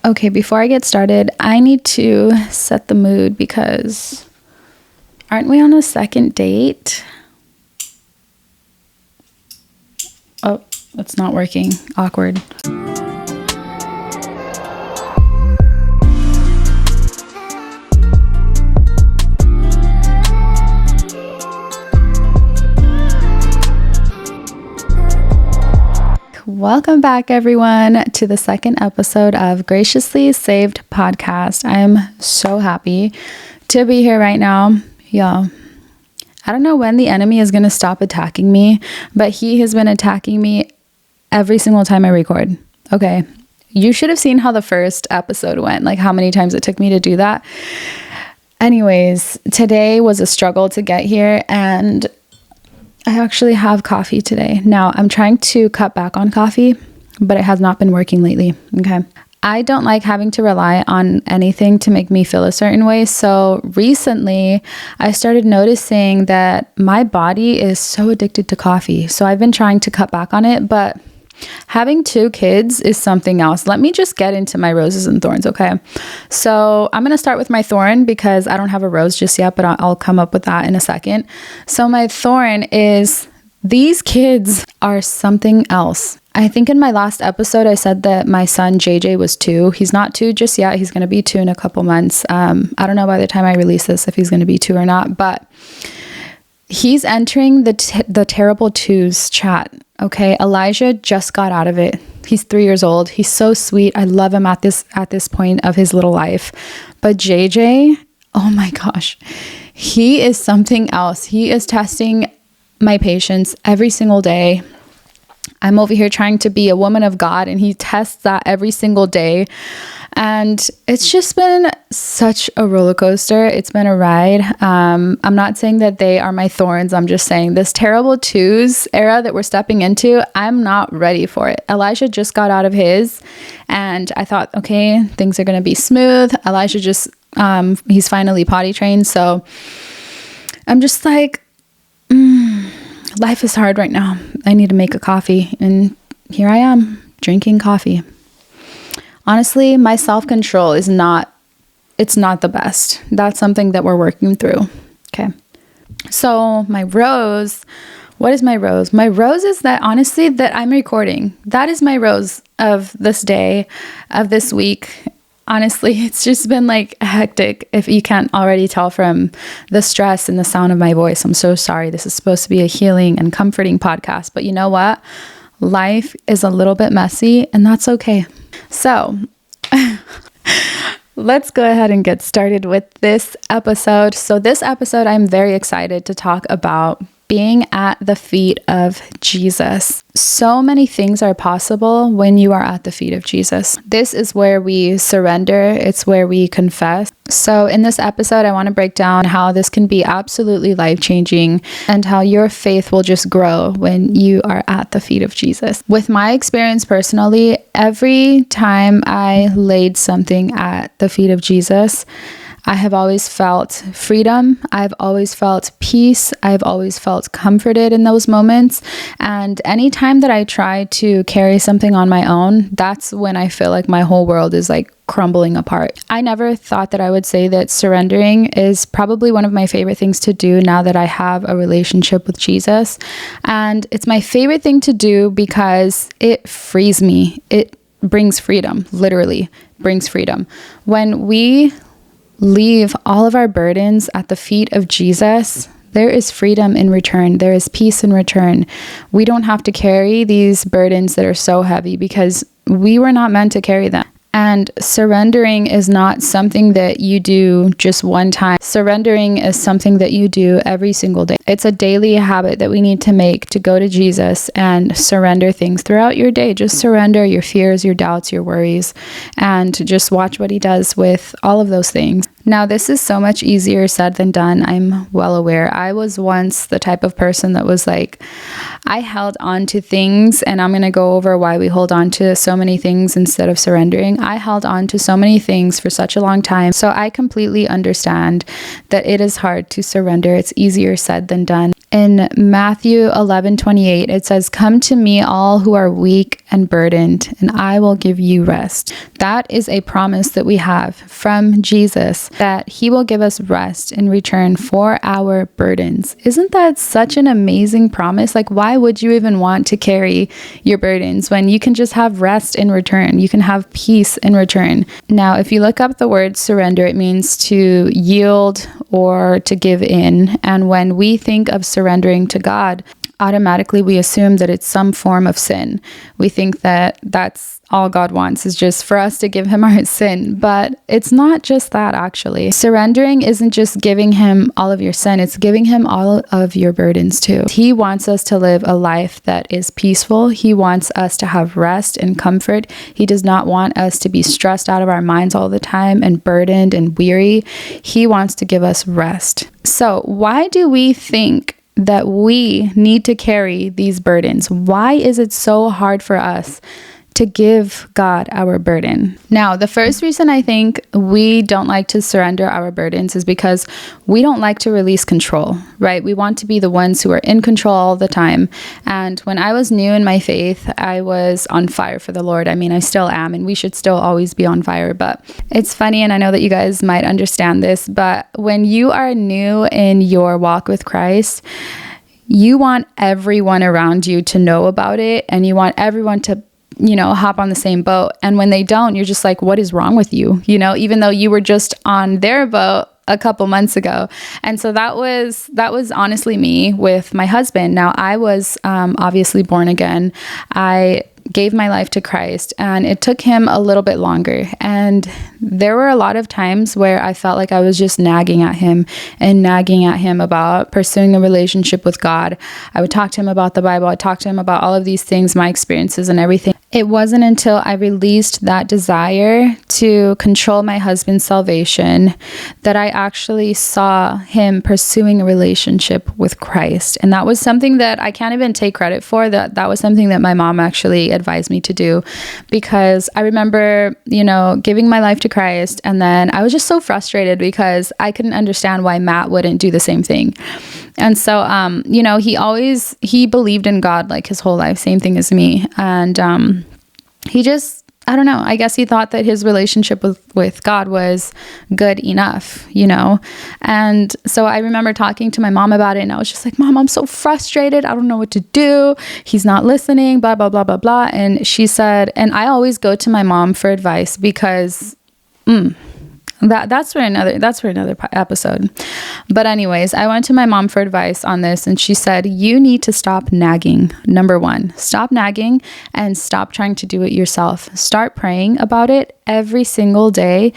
Okay, before I get started, I need to set the mood because aren't we on a second date? Oh, it's not working. Awkward. Welcome back, everyone, to the second episode of Graciously Saved podcast. I'm so happy to be here right now. Y'all, I don't know when the enemy is going to stop attacking me, but he has been attacking me every single time I record. Okay, you should have seen how the first episode went, like how many times it took me to do that. Anyways, today was a struggle to get here, and I actually have coffee today. Now, I'm trying to cut back on coffee, but it has not been working lately, okay? I don't like having to rely on anything to make me feel a certain way. So recently, I started noticing that my body is so addicted to coffee. So I've been trying to cut back on it, but having two kids is something else. Let me just get into my roses and thorns, okay? So I'm going to start with my thorn because I don't have a rose just yet, but I'll come up with that in a second. So my thorn is these kids are something else. I think in my last episode, I said that my son JJ was 2. He's not 2 just yet. He's going to be 2 in a couple months. I don't know by the time I release this if he's going to be 2 or not, but he's entering the terrible twos chat. Okay, Elijah just got out of it. He's 3 years old. He's so sweet. I love him at this point of his little life. But JJ, oh my gosh, he is something else. He is testing my patience every single day. I'm over here trying to be a woman of God, and he tests that every single day. And it's just been such a roller coaster. It's been a ride. I'm not saying that they are my thorns. I'm just saying this terrible twos era that we're stepping into, I'm not ready for it. Elijah just got out of his, and I thought, okay, things are going to be smooth. Elijah just, he's finally potty trained. So I'm just like, life is hard right now. I need to make a coffee. And here I am drinking coffee. Honestly, my self-control it's not the best. That's something that we're working through. Okay. So my rose, what is my rose? My rose is that honestly that I'm recording. That is my rose of this day, of this week. Honestly, it's just been like hectic. If you can't already tell from the stress and the sound of my voice, I'm so sorry. This is supposed to be a healing and comforting podcast, but you know what? Life is a little bit messy, and that's okay. So let's go ahead and get started with this episode. So this episode, I'm very excited to talk about being at the feet of Jesus. So many things are possible when you are at the feet of Jesus. This is where we surrender. It's where we confess. So in this episode, I want to break down how this can be absolutely life-changing and how your faith will just grow when you are at the feet of Jesus. With my experience personally, every time I laid something at the feet of Jesus, I have always felt freedom. I've always felt peace. I've always felt comforted in those moments. And anytime that I try to carry something on my own, that's when I feel like my whole world is like crumbling apart. I never thought that I would say that surrendering is probably one of my favorite things to do now that I have a relationship with Jesus. And it's my favorite thing to do because it frees me. It brings freedom, literally brings freedom. When we leave all of our burdens at the feet of Jesus, there is freedom in return. There is peace in return. We don't have to carry these burdens that are so heavy because we were not meant to carry them. And surrendering is not something that you do just one time. Surrendering is something that you do every single day. It's a daily habit that we need to make to go to Jesus and surrender things throughout your day. Just surrender your fears, your doubts, your worries, and just watch what he does with all of those things. Now, this is so much easier said than done. I'm well aware. I was once the type of person that was like, I held on to things, and I'm going to go over why we hold on to so many things instead of surrendering. I held on to so many things for such a long time. So I completely understand that it is hard to surrender. It's easier said than done. In Matthew 11:28, it says, "Come to me, all who are weak and burdened, and I will give you rest." That is a promise that we have from Jesus, that he will give us rest in return for our burdens. Isn't that such an amazing promise? Like, why would you even want to carry your burdens when you can just have rest in return? You can have peace in return. Now, if you look up the word surrender, it means to yield or to give in. And when we think of surrendering to God, automatically we assume that it's some form of sin. We think that that's all God wants, is just for us to give him our sin. But it's not just that, actually. Surrendering isn't just giving him all of your sin, it's giving him all of your burdens too. He wants us to live a life that is peaceful. He wants us to have rest and comfort. He does not want us to be stressed out of our minds all the time and burdened and weary. He wants to give us rest. So why do we think that we need to carry these burdens? Why is it so hard for us to give God our burden? Now, the first reason I think we don't like to surrender our burdens is because we don't like to release control, right? We want to be the ones who are in control all the time. And when I was new in my faith, I was on fire for the Lord. I mean, I still am, and we should still always be on fire. But it's funny, and I know that you guys might understand this, but when you are new in your walk with Christ, you want everyone around you to know about it, and you want everyone to hop on the same boat. And when they don't, you're just like, what is wrong with you? Even though you were just on their boat a couple months ago. And so that was honestly me with my husband. Now, I was obviously born again. I gave my life to Christ, and it took him a little bit longer. And there were a lot of times where I felt like I was just nagging at him about pursuing a relationship with God. I would talk to him about the Bible. I'd talk to him about all of these things, my experiences and everything. It wasn't until I released that desire to control my husband's salvation that I actually saw him pursuing a relationship with Christ. And that was something that I can't even take credit for. That was something that my mom actually advised me to do, because I remember, giving my life to Christ, and then I was just so frustrated because I couldn't understand why Matt wouldn't do the same thing. And so, he believed in God like his whole life, same thing as me. And he just, I don't know, I guess he thought that his relationship with God was good enough, And so I remember talking to my mom about it, and I was just like, Mom, I'm so frustrated. I don't know what to do. He's not listening, blah, blah, blah, blah, blah. And she said, and I always go to my mom for advice because, that's for another episode. But anyways, I went to my mom for advice on this, and she said, you need to stop nagging. Number one, stop nagging and stop trying to do it yourself. Start praying about it every single day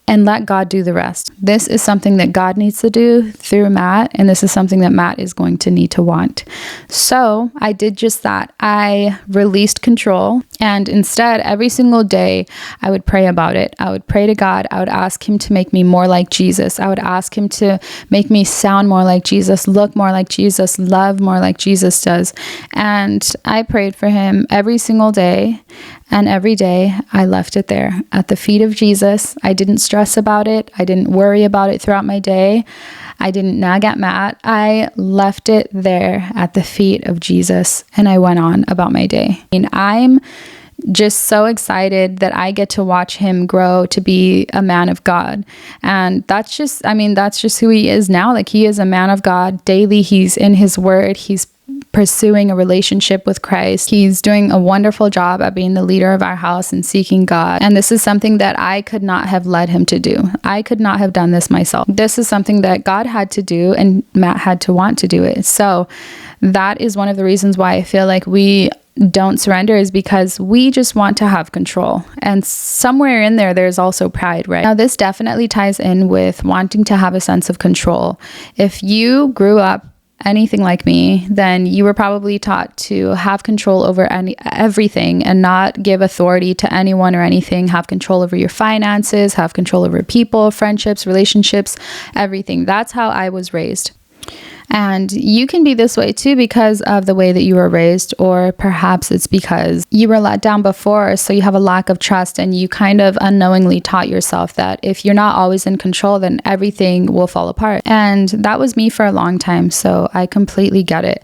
and let God do the rest. This is something that God needs to do through Matt, and this is something that Matt is going to need to want. So I did just that. I released control, and instead, every single day, I would pray about it. I would pray to God. I would ask him to make me more like Jesus. I would ask him to make me sound more like Jesus, look more like Jesus, love more like Jesus does. And I prayed for him every single day. And every day I left it there at the feet of Jesus. I didn't stress about it. I didn't worry about it throughout my day. I didn't nag at Matt. I left it there at the feet of Jesus, and I went on about my day. I'm just so excited that I get to watch him grow to be a man of God. And that's just who he is now. Like, he is a man of God daily. He's in his word. He's pursuing a relationship with Christ. He's doing a wonderful job at being the leader of our house and seeking God. And this is something that I could not have led him to do. I could not have done this myself. This is something that God had to do, and Matt had to want to do it. So that is one of the reasons why I feel like we don't surrender, is because we just want to have control. And somewhere in there's also pride, right? Now, this definitely ties in with wanting to have a sense of control. If you grew up anything like me, then you were probably taught to have control over everything and not give authority to anyone or anything. Have control over your finances, have control over people, friendships, relationships, everything. That's how I was raised. And you can be this way too because of the way that you were raised, or perhaps it's because you were let down before, so you have a lack of trust and you kind of unknowingly taught yourself that if you're not always in control, then everything will fall apart. And that was me for a long time, so I completely get it.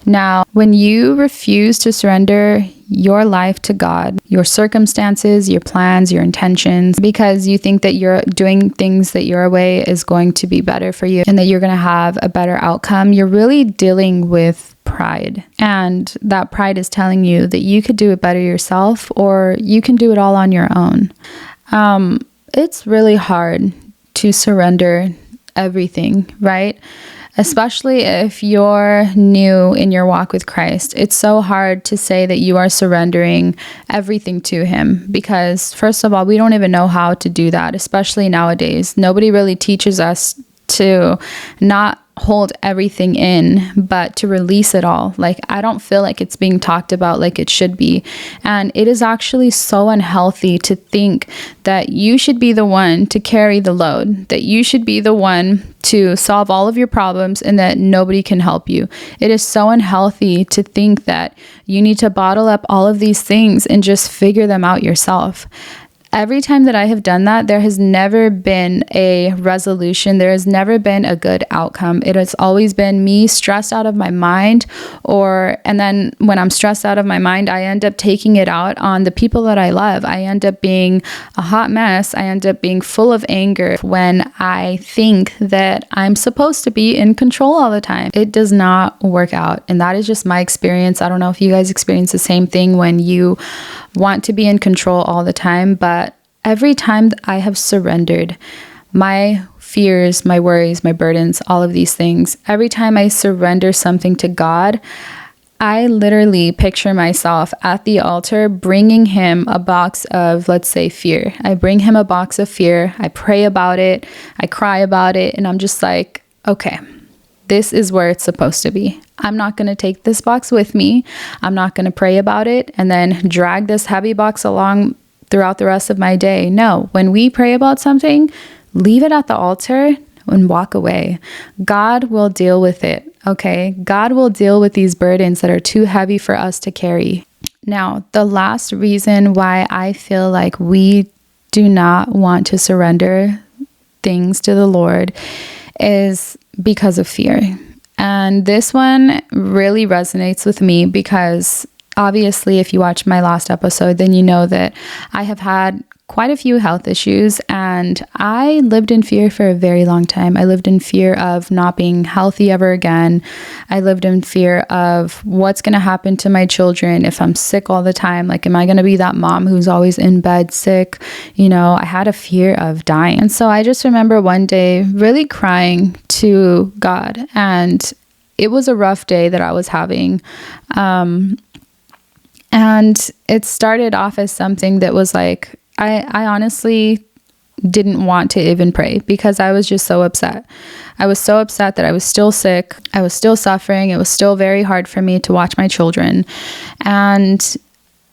Now, when you refuse to surrender your life to God, your circumstances, your plans, your intentions, because you think that you're doing things that your way is going to be better for you and that you're going to have a better outcome, you're really dealing with pride. And that pride is telling you that you could do it better yourself, or you can do it all on your own. It's really hard to surrender everything, right? Especially if you're new in your walk with Christ. It's so hard to say that you are surrendering everything to Him because, first of all, we don't even know how to do that, especially nowadays. Nobody really teaches us to not hold everything in, but to release it all. Like, I don't feel like it's being talked about like it should be. And it is actually so unhealthy to think that you should be the one to carry the load, that you should be the one to solve all of your problems and that nobody can help you. It is so unhealthy to think that you need to bottle up all of these things and just figure them out yourself. Every time that I have done that, there has never been a resolution. There has never been a good outcome. It has always been me stressed out of my mind, and then when I'm stressed out of my mind, I end up taking it out on the people that I love. I end up being a hot mess. I end up being full of anger when I think that I'm supposed to be in control all the time. It does not work out. And that is just my experience. I don't know if you guys experience the same thing when you want to be in control all the time, but every time that I have surrendered my fears, my worries, my burdens, all of these things, every time I surrender something to God, I literally picture myself at the altar bringing Him a box of, let's say, fear. I bring Him a box of fear. I pray about it. I cry about it. And I'm just like, okay, this is where it's supposed to be. I'm not going to take this box with me. I'm not going to pray about it and then drag this heavy box along throughout the rest of my day. No, when we pray about something, leave it at the altar and walk away. God will deal with it, okay? God will deal with these burdens that are too heavy for us to carry. Now, the last reason why I feel like we do not want to surrender things to the Lord is because of fear. And this one really resonates with me because obviously, if you watch my last episode, then you know that I have had quite a few health issues and I lived in fear for a very long time. I lived in fear of not being healthy ever again. I lived in fear of what's going to happen to my children if I'm sick all the time. Like, am I going to be that mom who's always in bed sick? You know, I had a fear of dying. And so I just remember one day really crying to God, and it was a rough day that I was having. And it started off as something that was like, I honestly didn't want to even pray because I was just so upset. I was so upset that I was still sick. I was still suffering. It was still very hard for me to watch my children. And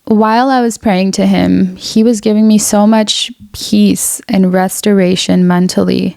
while I was praying to Him, He was giving me so much peace and restoration mentally.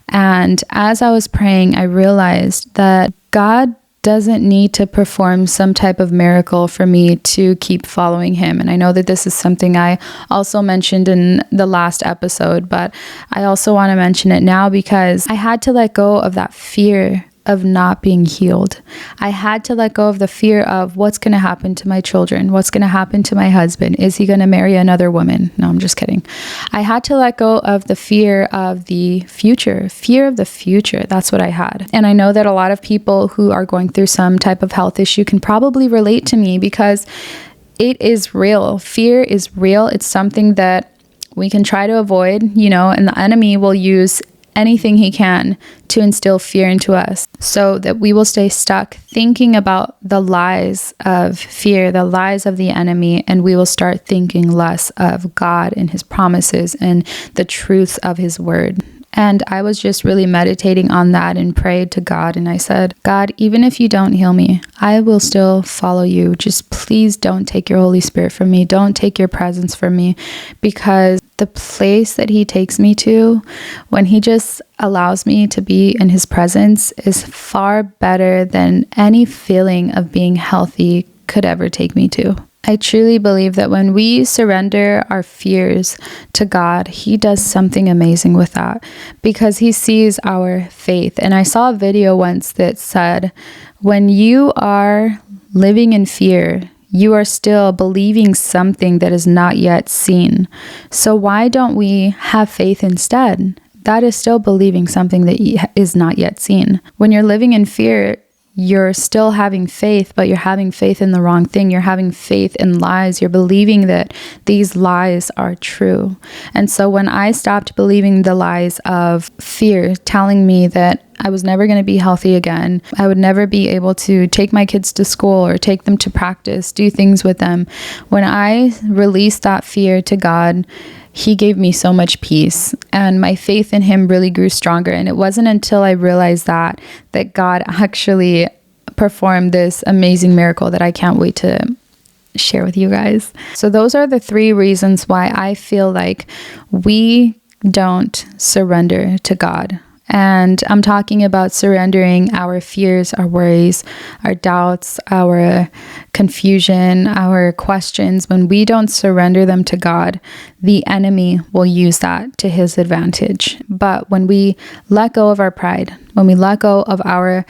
And as I was praying, I realized that God doesn't need to perform some type of miracle for me to keep following Him. And I know that this is something I also mentioned in the last episode, but I also want to mention it now because I had to let go of that fear of not being healed. I had to let go of the fear of what's going to happen to my children. What's going to happen to my husband? Is he going to marry another woman? No, I'm just kidding. I had to let go of the fear of the future. Fear of the future. That's what I had. And I know that a lot of people who are going through some type of health issue can probably relate to me because it is real. Fear is real. It's something that we can try to avoid, and the enemy will use anything he can to instill fear into us so that we will stay stuck thinking about the lies of fear, the lies of the enemy, and we will start thinking less of God and His promises and the truths of His word. And I was just really meditating on that and prayed to God. And I said, God, even if you don't heal me, I will still follow you. Just please don't take your Holy Spirit from me. Don't take your presence from me, because the place that he takes me to when he just allows me to be in his presence is far better than any feeling of being healthy could ever take me to. I truly believe that when we surrender our fears to God, he does something amazing with that because he sees our faith. And I saw a video once that said, when you are living in fear, you are still believing something that is not yet seen. So why don't we have faith instead? That is still believing something that is not yet seen. When you're living in fear, you're still having faith, but you're having faith in the wrong thing. You're having faith in lies. You're believing that these lies are true. And so when I stopped believing the lies of fear, telling me that I was never going to be healthy again, I would never be able to take my kids to school or take them to practice, do things with them. When I released that fear to God, he gave me so much peace, and my faith in him really grew stronger. And it wasn't until I realized that God actually performed this amazing miracle that I can't wait to share with you guys. So those are the 3 reasons why I feel like we don't surrender to God. And I'm talking about surrendering our fears, our worries, our doubts, our confusion, our questions. When we don't surrender them to God, the enemy will use that to his advantage. But when we let go of our pride, when we let go of our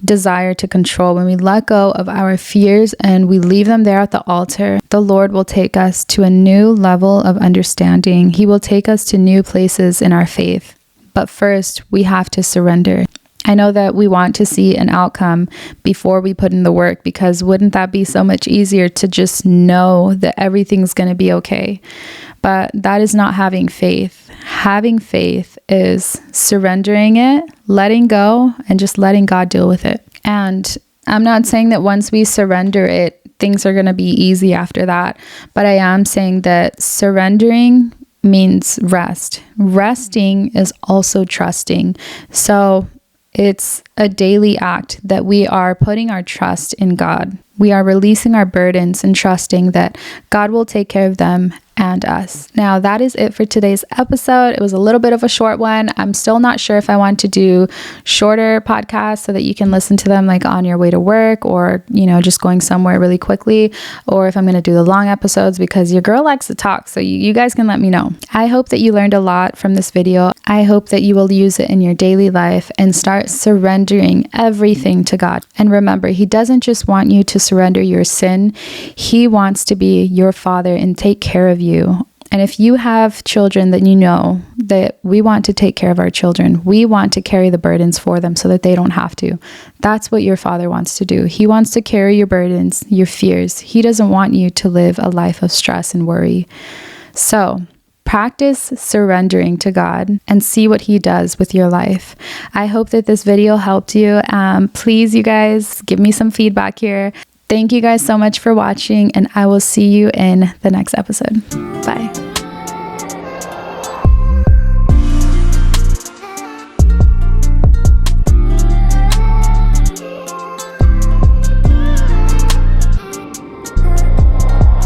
desire to control, when we let go of our fears and we leave them there at the altar, the Lord will take us to a new level of understanding. He will take us to new places in our faith. But first, we have to surrender. I know that we want to see an outcome before we put in the work, because wouldn't that be so much easier to just know that everything's going to be okay? But that is not having faith. Having faith is surrendering it, letting go, and just letting God deal with it. And I'm not saying that once we surrender it, things are going to be easy after that. But I am saying that surrendering means rest. Resting is also trusting. So it's a daily act that we are putting our trust in God. We are releasing our burdens and trusting that God will take care of them and us. Now, that is it for today's episode. It was a little bit of a short one. I'm still not sure if I want to do shorter podcasts so that you can listen to them like on your way to work, or, just going somewhere really quickly, or if I'm going to do the long episodes, because your girl likes to talk. So you guys can let me know. I hope that you learned a lot from this video. I hope that you will use it in your daily life and start surrendering everything to God. And remember, he doesn't just want you to surrender your sin. He wants to be your father and take care of you. And if you have children, then you know that we want to take care of our children. We want to carry the burdens for them so that they don't have to. That's what your father wants to do. He wants to carry your burdens, your fears. He doesn't want you to live a life of stress and worry. So practice surrendering to God and see what he does with your life. I hope that this video helped you. Please, you guys, give me some feedback here. Thank you guys so much for watching, and I will see you in the next episode. Bye.